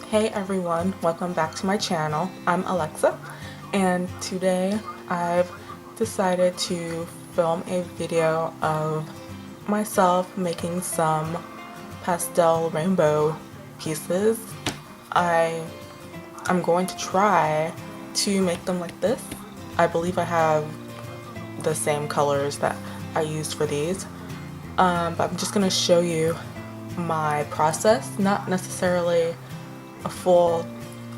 Hey everyone, welcome back to my channel. I'm Alexa, and today I've decided to film a video of myself making some pastel rainbow pieces. I'm going to try to make them like this. I believe I have the same colors that I used for these, but I'm just going to show you my process, not necessarily a full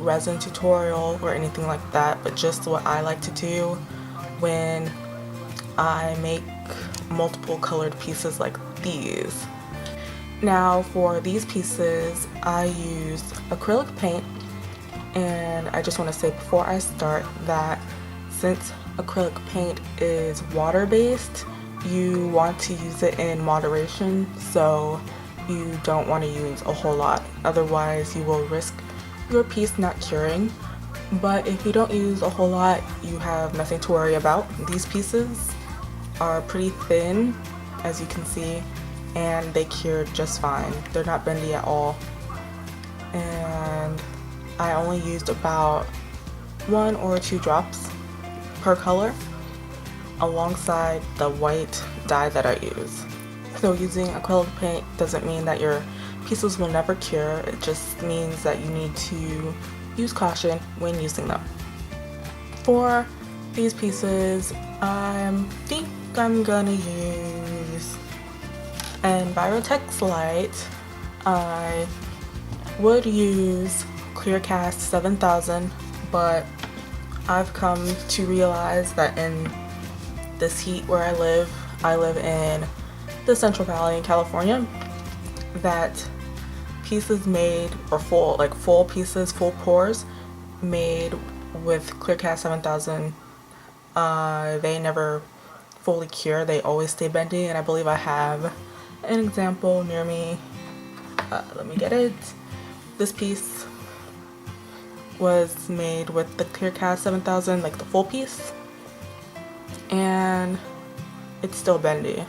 resin tutorial or anything like that, but just what I like to do when I make multiple colored pieces like these. Now for these pieces I used acrylic paint, and I just want to say before I start that since acrylic paint is water-based, you want to use it in moderation, so you don't want to use a whole lot, otherwise you will risk your piece not curing. But if you don't use a whole lot, you have nothing to worry about. These pieces are pretty thin, as you can see, and they cured just fine. They're not bendy at all. And I only used about 1 or 2 drops per color alongside the white dye that I use. So using acrylic paint doesn't mean that your pieces will never cure, it just means that you need to use caution when using them. For these pieces, I think I'm gonna use Envirotex Light. I would use Clearcast 7000, but I've come to realize that in this heat where I live in the Central Valley in California, that pieces made, or full pieces, full pours made with Clearcast 7000, they never fully cure, they always stay bendy. And I believe I have an example near me. Let me get it. This piece was made with the Clearcast 7000, like the full piece, and it's still bendy.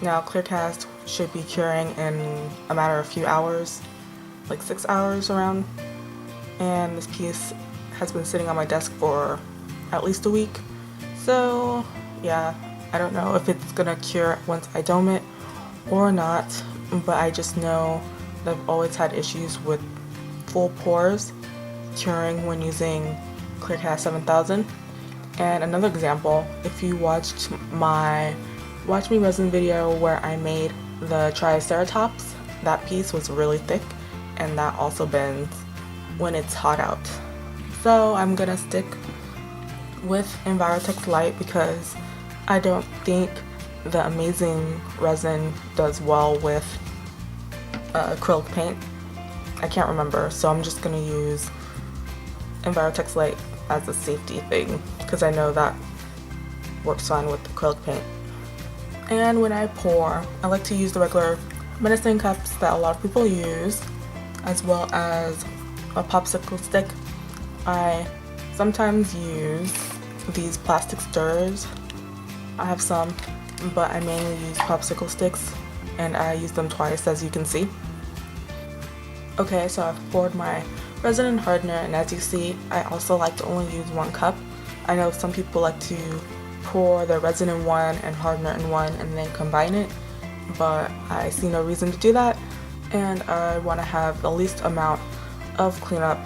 Now Clearcast should be curing in a matter of a few hours, like 6 hours around, and this piece has been sitting on my desk for at least a week. So yeah, I don't know if it's gonna cure once I dome it or not, but I just know that I've always had issues with full pours curing when using Clearcast 7000. And another example, if you watched my Watch Me Resin video where I made the Triceratops, that piece was really thick, and that also bends when it's hot out. So I'm gonna stick with Envirotex Light because I don't think the Amazing resin does well with acrylic paint. I can't remember, so I'm just gonna use Envirotex Light as a safety thing because I know that works fine with acrylic paint. And when I pour, I like to use the regular medicine cups that a lot of people use, as well as a popsicle stick. I sometimes use these plastic stirrers. I have some, but I mainly use popsicle sticks, and I use them twice, as you can see. Okay, so I've poured my resin and hardener, and as you see, I also like to only use 1 cup. I know some people like to pour the resin in one and hardener in one and then combine it, but I see no reason to do that, and I want to have the least amount of cleanup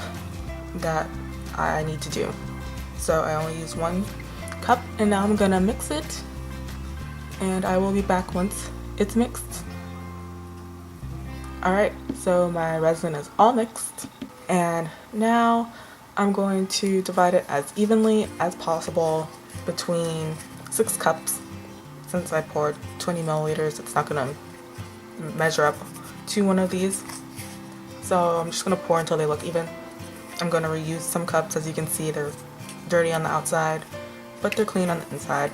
that I need to do. So I only use 1 cup, and now I'm gonna mix it, and I will be back once it's mixed. Alright, so my resin is all mixed, and now I'm going to divide it as evenly as possible between 6 cups. Since I poured 20 milliliters, it's not gonna measure up to one of these. So I'm just gonna pour until they look even. I'm gonna reuse some cups. As you can see, they're dirty on the outside, but they're clean on the inside.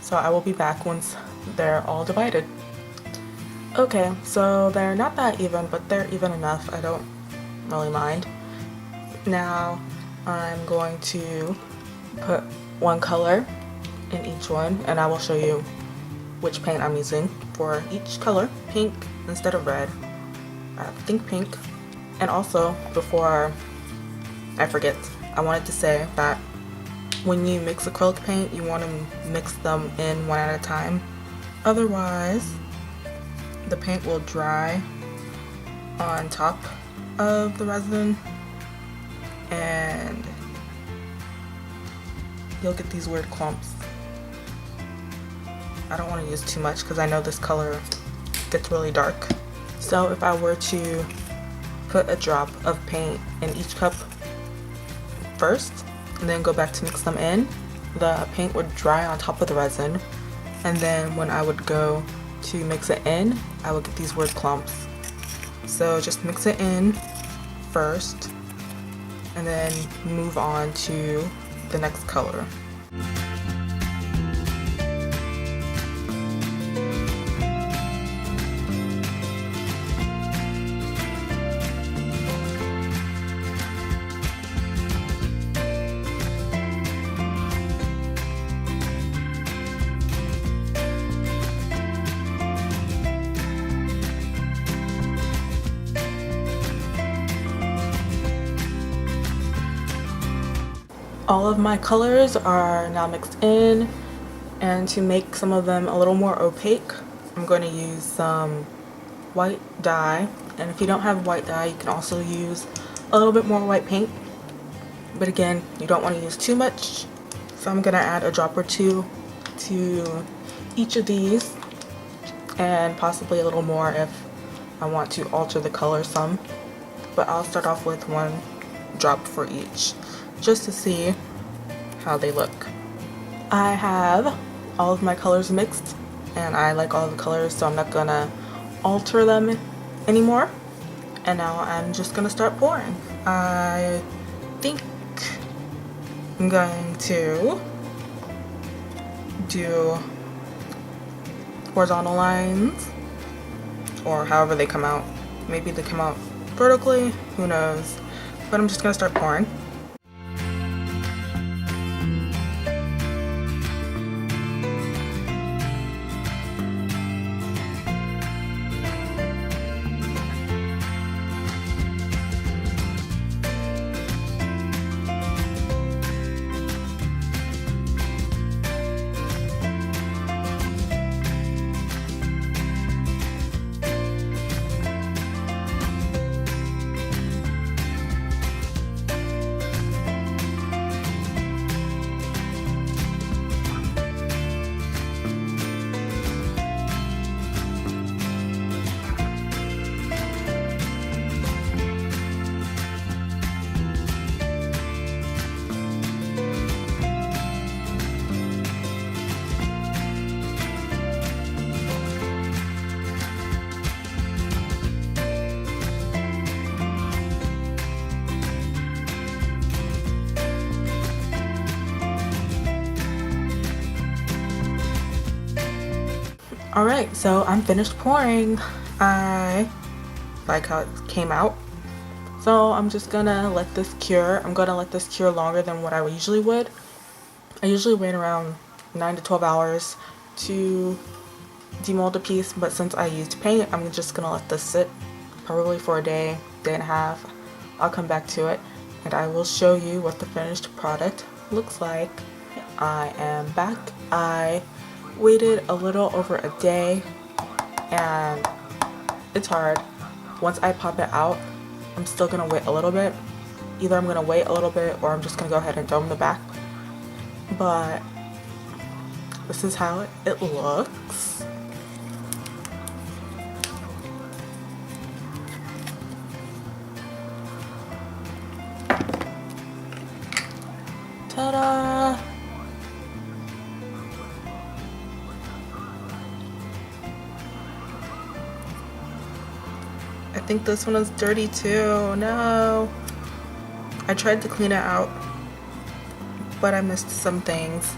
So I will be back once they're all divided. Okay, so they're not that even, but they're even enough. I don't really mind. Now I'm going to put 1 color in each one, and I will show you which paint I'm using for each color. Pink instead of red. I think pink. And also, before I forget, I wanted to say that when you mix acrylic paint, you want to mix them in one at a time. Otherwise, the paint will dry on top of the resin and you'll get these weird clumps. I don't want to use too much because I know this color gets really dark. So if I were to put a drop of paint in each cup first and then go back to mix them in, the paint would dry on top of the resin, and then when I would go to mix it in, I would get these weird clumps. So just mix it in first and then move on to the next color. All of my colors are now mixed in, and to make some of them a little more opaque, I'm going to use some white dye. And if you don't have white dye, you can also use a little bit more white paint. But again, you don't want to use too much. So I'm going to add a drop or two to each of these, and possibly a little more if I want to alter the color some. But I'll start off with one drop for each, just to see how they look. I have all of my colors mixed and I like all the colors, so I'm not gonna alter them anymore. And now I'm just gonna start pouring. I think I'm going to do horizontal lines, or however they come out. Maybe they come out vertically, who knows. But I'm just gonna start pouring. Alright, so I'm finished pouring. I like how it came out. So I'm just gonna let this cure. I'm gonna let this cure longer than what I usually would. I usually wait around 9 to 12 hours to demold a piece, but since I used paint, I'm just gonna let this sit probably for a day, day and a half. I'll come back to it and I will show you what the finished product looks like. I am back. I waited a little over a day and it's hard. Once I pop it out, I'm still gonna wait a little bit. Either I'm gonna wait a little bit or I'm just gonna go ahead and dome the back. But this is how it looks. Ta-da! I think this one is dirty too. No. I tried to clean it out, but I missed some things.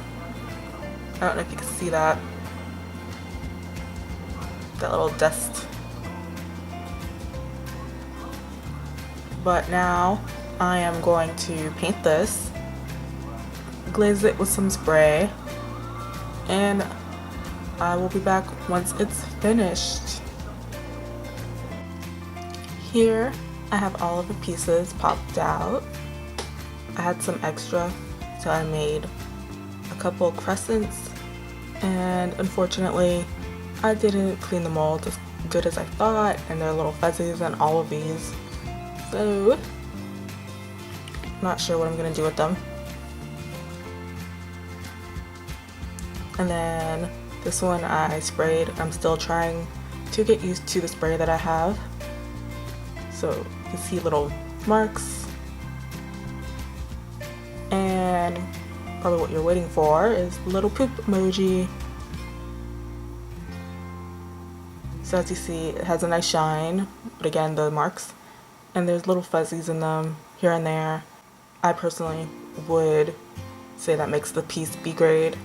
I don't know if you can see that. That little dust. But now I am going to paint this, glaze it with some spray, and I will be back once it's finished. Here I have all of the pieces popped out. I had some extra, so I made a couple crescents, and unfortunately I didn't clean the mold as good as I thought, and there are little fuzzies in all of these, so not sure what I'm gonna do with them. And then this one I sprayed. I'm still trying to get used to the spray that I have. So you can see little marks. And probably what you're waiting for is the little poop emoji. So as you see, it has a nice shine, but again, the marks. And there's little fuzzies in them here and there. I personally would say that makes the piece B grade.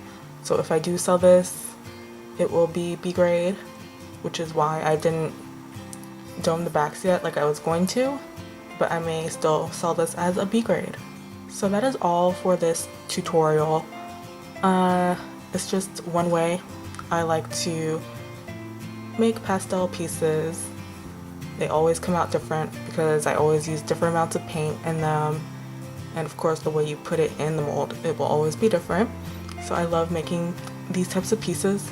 So if I do sell this, it will be B grade, which is why I didn't dome the backs yet like I was going to, but I may still sell this as a B grade. So that is all for this tutorial. It's just one way I like to make pastel pieces. They always come out different because I always use different amounts of paint in them, and of course the way you put it in the mold, it will always be different. So I love making these types of pieces.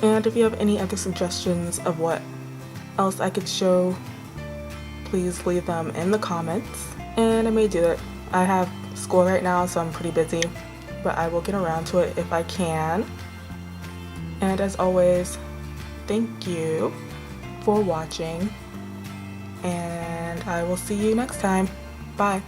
And if you have any other suggestions of what else I could show, please leave them in the comments, and I may do it. I have school right now, so I'm pretty busy, but I will get around to it if I can. And as always, thank you for watching, and I will see you next time. Bye.